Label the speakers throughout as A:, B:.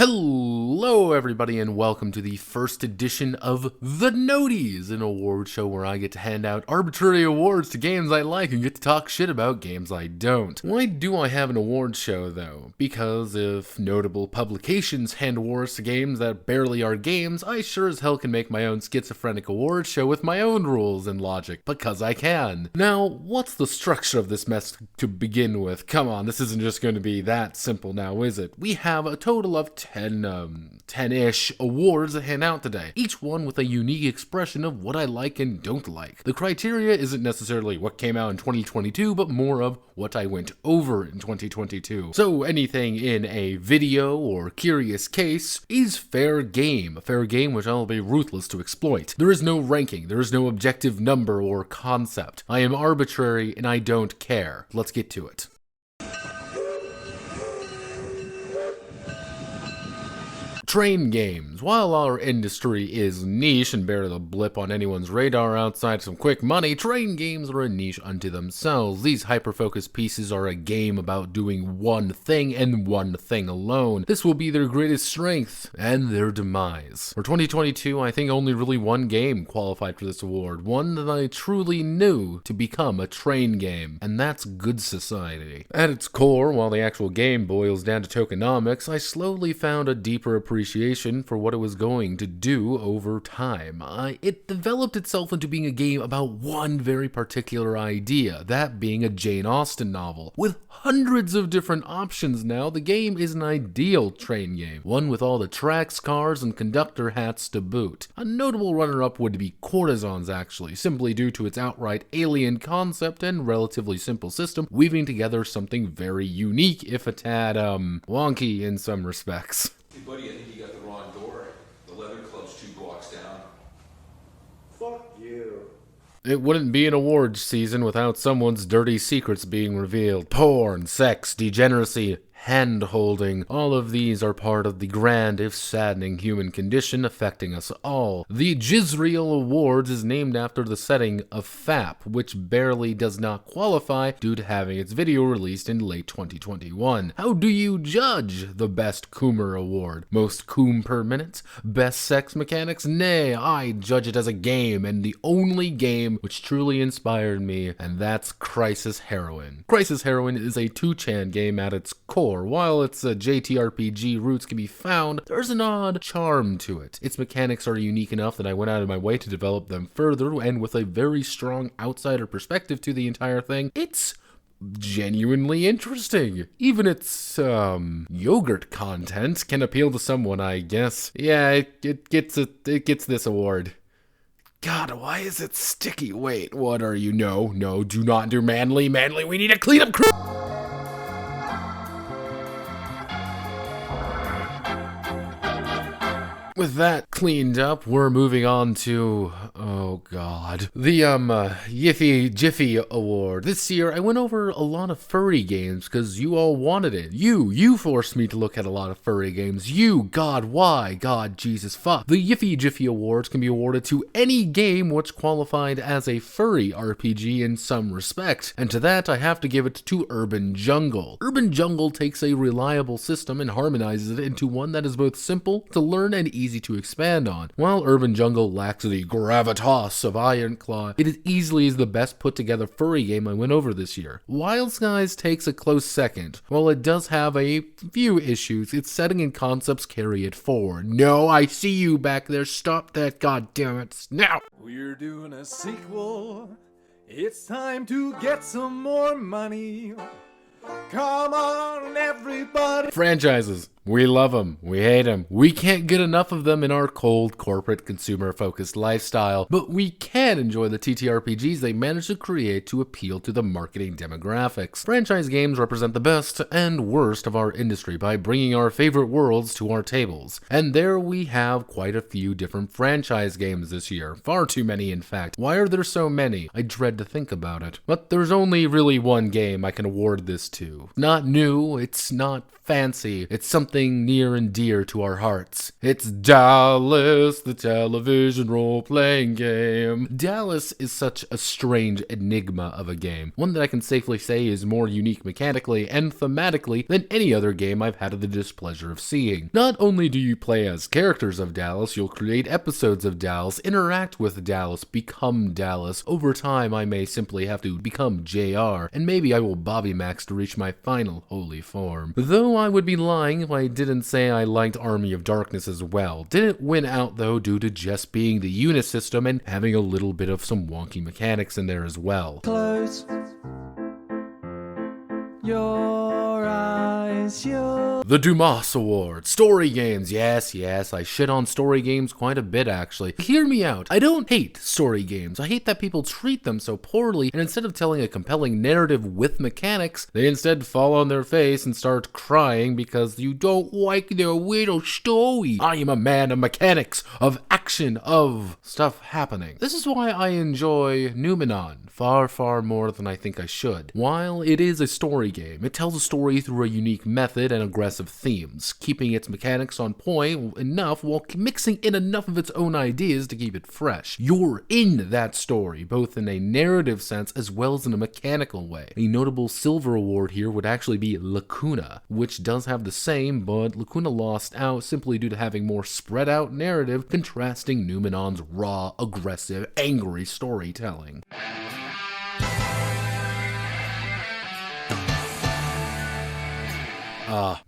A: Hello everybody and welcome to the first edition of The Noteys, an award show where I get to hand out arbitrary awards to games I like and get to talk shit about games I don't. Why do I have an award show though? Because if notable publications hand awards to games that barely are games, I sure as hell can make my own schizophrenic award show with my own rules and logic, because I can. Now, what's the structure of this mess to begin with? Come on, this isn't just going to be that simple now, is it? We have a total of 10-ish awards to hand out today, each one with a unique expression of what I like and don't like. The criteria isn't necessarily what came out in 2022, but more of what I went over in 2022. So anything in a video or curious case is fair game, a fair game which I'll be ruthless to exploit. There is no ranking, there is no objective number or concept. I am arbitrary and I don't care. Let's get to it. Train games. While our industry is niche and barely a blip on anyone's radar outside some quick money, train games are a niche unto themselves. These hyper-focused pieces are a game about doing one thing and one thing alone. This will be their greatest strength and their demise. For 2022, I think only really one game qualified for this award, one that I truly knew to become a train game, and that's Good Society. At its core, while the actual game boils down to tokenomics, I slowly found a deeper appreciation for what it was going to do over time. It developed itself into being a game about one very particular idea, that being a Jane Austen novel. With hundreds of different options now, the game is an ideal train game, one with all the tracks, cars, and conductor hats to boot. A notable runner-up would be Courtesans, actually, simply due to its outright alien concept and relatively simple system, weaving together something very unique, if a tad, wonky in some respects.
B: Hey buddy, I think you got the wrong door. The leather club's 2 blocks down.
C: Fuck you.
A: It wouldn't be an awards season without someone's dirty secrets being revealed. Porn, sex, degeneracy, hand-holding, all of these are part of the grand, if saddening, human condition affecting us all. The Jizreel Awards is named after the setting of FAP, which barely does not qualify due to having its video released in late 2021. How do you judge the Best Coomer Award? Most coom per minute? Best sex mechanics? Nay, I judge it as a game, and the only game which truly inspired me, and that's Crisis Heroine. Crisis Heroine is a 2chan game at its core. While its JTRPG roots can be found, there's an odd charm to it. Its mechanics are unique enough that I went out of my way to develop them further, and with a very strong outsider perspective to the entire thing, it's genuinely interesting. Even its yogurt content can appeal to someone, I guess. Yeah, it gets this award. God, why is it sticky? Wait, what are you? No, do not do manly, we need a cleanup crew! With that cleaned up, we're moving on to, oh god, the Yiffy Jiffy Award. This year, I went over a lot of furry games because you all wanted it. You forced me to look at a lot of furry games. You, God, why? God, Jesus, fuck. The Yiffy Jiffy Awards can be awarded to any game which qualified as a furry RPG in some respect, and to that I have to give it to Urban Jungle. Urban Jungle takes a reliable system and harmonizes it into one that is both simple to learn and easy to expand on. While Urban Jungle lacks the gravitas of Ironclaw, it is easily the best put together furry game I went over this year. Wild Skies takes a close second. While it does have a few issues, its setting and concepts carry it forward. No, I see you back there. Stop that, goddammit, now!
C: We're doing a sequel. It's time to get some more money. Come on, everybody.
A: Franchises. We love them. We hate them. We can't get enough of them in our cold, corporate, consumer-focused lifestyle, but we can enjoy the TTRPGs they manage to create to appeal to the marketing demographics. Franchise games represent the best and worst of our industry by bringing our favorite worlds to our tables. And there we have quite a few different franchise games this year. Far too many, in fact. Why are there so many? I dread to think about it. But there's only really one game I can award this to. Not new, it's not fancy, it's something something near and dear to our hearts. It's Dallas, the television role-playing game. Dallas is such a strange enigma of a game, one that I can safely say is more unique mechanically and thematically than any other game I've had the displeasure of seeing. Not only do you play as characters of Dallas, you'll create episodes of Dallas, interact with Dallas, become Dallas. Over time, I may simply have to become JR, and maybe I will Bobby Max to reach my final holy form. Though I would be lying if I didn't say I liked Army of Darkness as well. Didn't win out though due to just being the unit system and having a little bit of some wonky mechanics in there as well.
C: Close your eyes,
A: The Dumas Awards. Story games. Yes, I shit on story games quite a bit actually. Hear me out. I don't hate story games. I hate that people treat them so poorly, and instead of telling a compelling narrative with mechanics, they instead fall on their face and start crying because you don't like their weird story. I am a man of mechanics, of action, of stuff happening. This is why I enjoy Numenon far more than I think I should. While it is a story game, it tells a story through a unique method and aggressive themes, keeping its mechanics on point enough while mixing in enough of its own ideas to keep it fresh. You're in that story, both in a narrative sense as well as in a mechanical way. A notable silver award here would actually be Lacuna, which does have the same, but Lacuna lost out simply due to having more spread out narrative contrasting Numenon's raw, aggressive, angry storytelling.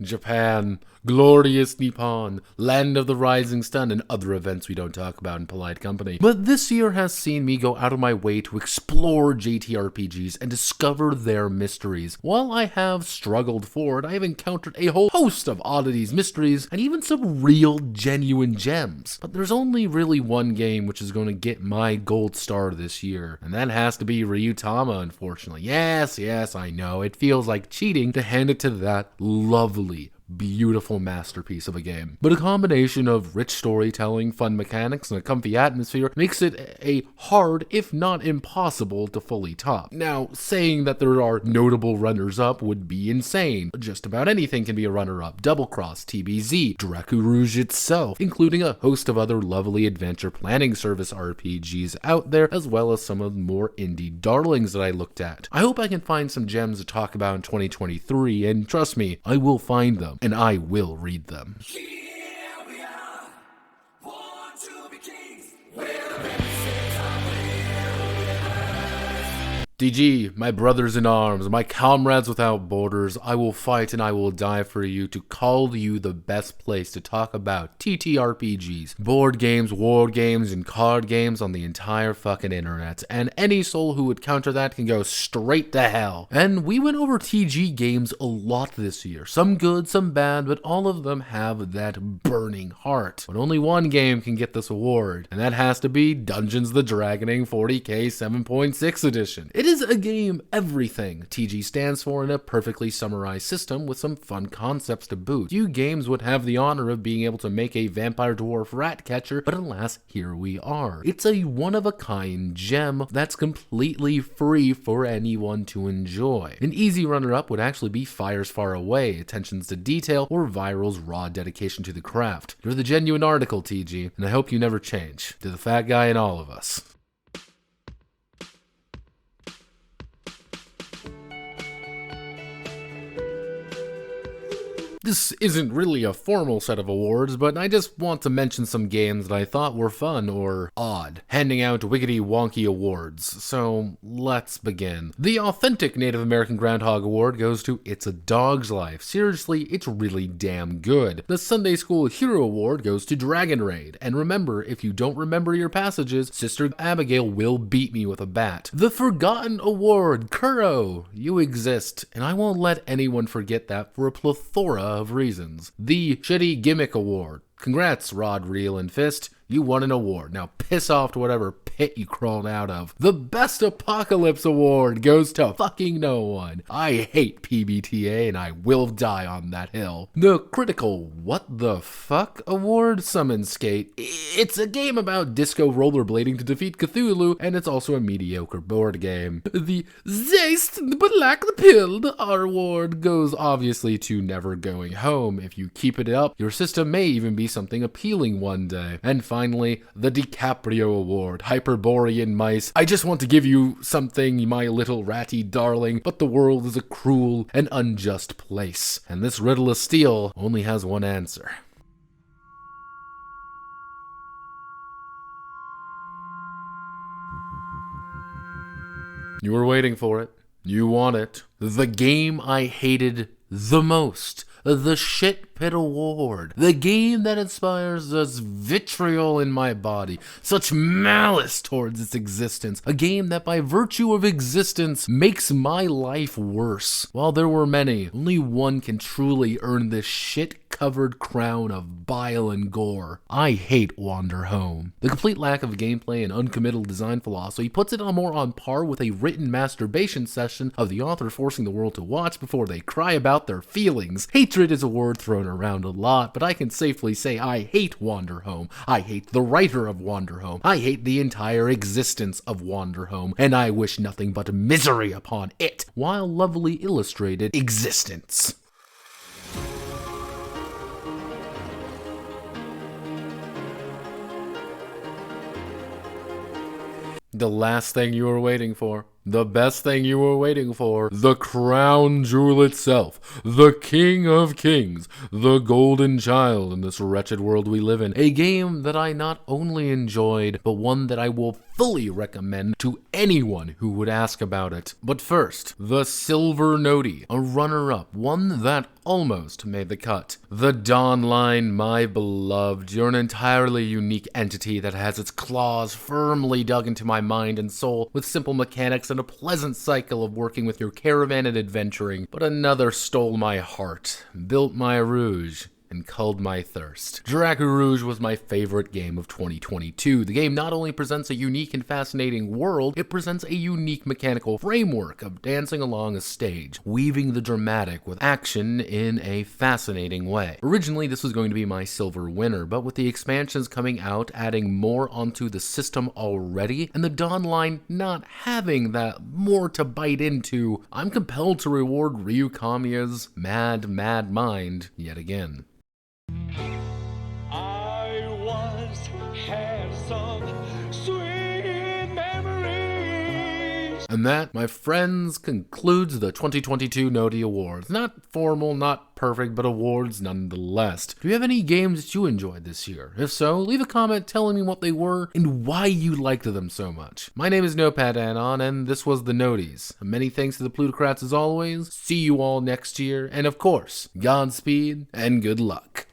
A: Japan, glorious Nippon, land of the rising sun, and other events we don't talk about in polite company. But this year has seen me go out of my way to explore JTRPGs and discover their mysteries. While I have struggled for it, I have encountered a whole host of oddities, mysteries, and even some real, genuine gems. But there's only really one game which is going to get my gold star this year, and that has to be Ryutama, unfortunately. Yes, I know, it feels like cheating to hand it to that lovely, beautiful masterpiece of a game. But a combination of rich storytelling, fun mechanics, and a comfy atmosphere makes it a hard, if not impossible, to fully top. Now, saying that there are notable runners-up would be insane. Just about anything can be a runner-up. Double Cross, TBZ, Draku Rouge itself, including a host of other lovely adventure planning service RPGs out there, as well as some of the more indie darlings that I looked at. I hope I can find some gems to talk about in 2023, and trust me, I will find them. And I will read them.
D: Here we are, born to be kings. We're the princes of
A: DG, my brothers in arms, my comrades without borders, I will fight and I will die for you to call you the best place to talk about TTRPGs, board games, war games, and card games on the entire fucking internet. And any soul who would counter that can go straight to hell. And we went over TG games a lot this year. Some good, some bad, but all of them have that burning heart. But only one game can get this award, and that has to be Dungeons the Dragoning 40k 7.6 edition. It is a game everything TG stands for in a perfectly summarized system with some fun concepts to boot. Few games would have the honor of being able to make a vampire dwarf rat catcher, but alas, here we are. It's a one-of-a-kind gem that's completely free for anyone to enjoy. An easy runner-up would actually be Fires Far Away, attentions to detail, or Viral's raw dedication to the craft. You're the genuine article, TG, and I hope you never change. To the fat guy in all of us. This isn't really a formal set of awards, but I just want to mention some games that I thought were fun or odd, handing out wickety wonky awards. So let's begin. The authentic Native American Groundhog Award goes to It's a Dog's Life. Seriously, it's really damn good. The Sunday School Hero Award goes to Dragon Raid. And remember, if you don't remember your passages, Sister Abigail will beat me with a bat. The Forgotten Award, Kuro, you exist, and I won't let anyone forget that for a plethora of reasons. The Shitty Gimmick Award, Congrats, Rod, Reel, and Fist. You won an award. Now piss off to whatever pit you crawled out of. The Best Apocalypse Award goes to fucking no one. I hate PBTA and I will die on that hill. The Critical What the Fuck Award summons Skate. It's a game about disco rollerblading to defeat Cthulhu, and it's also a mediocre board game. The Zeist but lack the Pill award goes obviously to Never Going Home. If you keep it up, your system may even be something appealing one day. And finally, the DiCaprio Award, Hyperborean Mice. I just want to give you something, my little ratty darling, but the world is a cruel and unjust place, and this riddle of steel only has one answer. You were waiting for it. You want it. The game I hated the most. The Shit Pit Award. The game that inspires such vitriol in my body, such malice towards its existence. A game that by virtue of existence makes my life worse. While there were many, only one can truly earn this shit-covered crown of bile and gore. I hate Wander Home. The complete lack of gameplay and uncommittal design philosophy puts it more on par with a written masturbation session of the author forcing the world to watch before they cry about their feelings. Hatred is a word thrown around a lot, but I can safely say I hate Wander Home. I hate the writer of Wander Home. I hate the entire existence of Wander Home, and I wish nothing but misery upon it, while lovely illustrated existence. The last thing you were waiting for. The best thing you were waiting for. The crown jewel itself. The king of kings. The golden child in this wretched world we live in. A game that I not only enjoyed, but one that I will fully recommend to anyone who would ask about it. But first, the Silver Notey, a runner-up, one that almost made the cut. The Dawn Line, my beloved. You're an entirely unique entity that has its claws firmly dug into my mind and soul with simple mechanics and a pleasant cycle of working with your caravan and adventuring. But another stole my heart, built my rouge, and culled my thirst. Dracu Rouge was my favorite game of 2022. The game not only presents a unique and fascinating world, it presents a unique mechanical framework of dancing along a stage, weaving the dramatic with action in a fascinating way. Originally, this was going to be my silver winner, but with the expansions coming out, adding more onto the system already, and the Dawn Line not having that more to bite into, I'm compelled to reward Ryu Kamiya's mad mind yet again.
C: I once had some sweet memories.
A: And that, my friends, concludes the 2022 Notey Awards. Not formal, not perfect, but awards nonetheless. Do you have any games that you enjoyed this year? If so, leave a comment telling me what they were and why you liked them so much. My name is Notepad Anon, and this was the Noteys. Many thanks to the plutocrats as always. See you all next year, and of course, Godspeed and good luck.